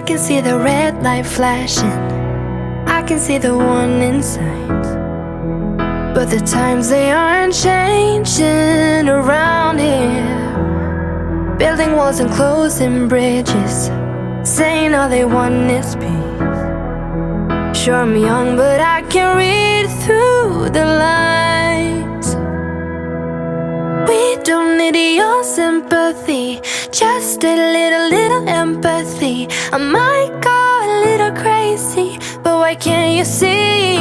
can see the red light flashing, I can see the warning signs, but the times they aren't changing around here. Building walls and closing bridges, saying all they want is peace. Sure, I'm young, but I can read through the lines. We don't need your sympathy, just a little empathy. I might go a little crazy, but why can't you see?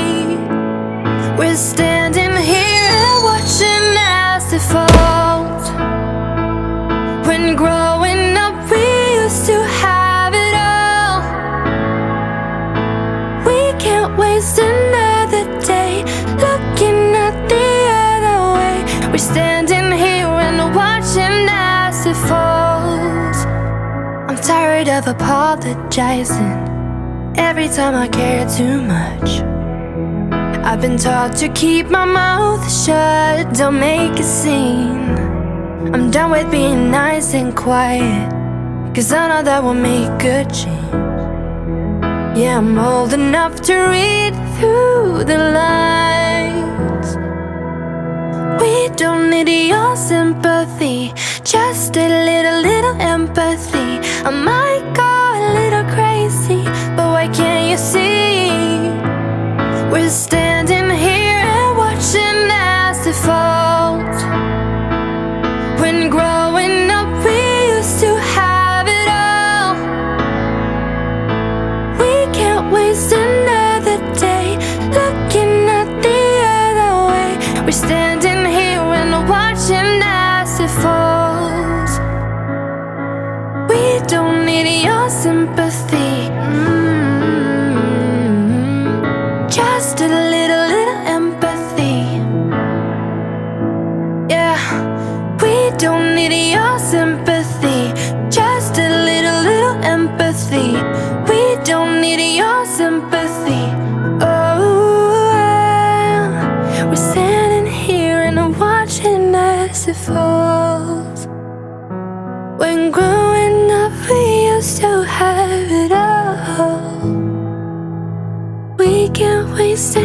We're standing here and watching as it falls. When growing up we used to have it all. We can't waste another day looking at the other way. We're standing here and watching as it falls. I'm tired of apologizing every time I care too much. I've been taught to keep my mouth shut, don't make a scene. I'm done with being nice and quiet, 'cause I know that will make a change. Yeah, I'm old enough to read through the lines. We don't need your sympathy, just a little empathy. I might go a little crazy, but why can't you see? We're standing here and watching as it falls. When growing up we used to have it all. We can't waste another day looking at the other way. We're standing here and watching as it falls. We don't need your sympathy, just a little empathy. Yeah, we don't need your sympathy, just a little empathy. We don't need your sympathy. Oh, we're standing here and watching as it falls. When growing up we used to have it all. We can't waste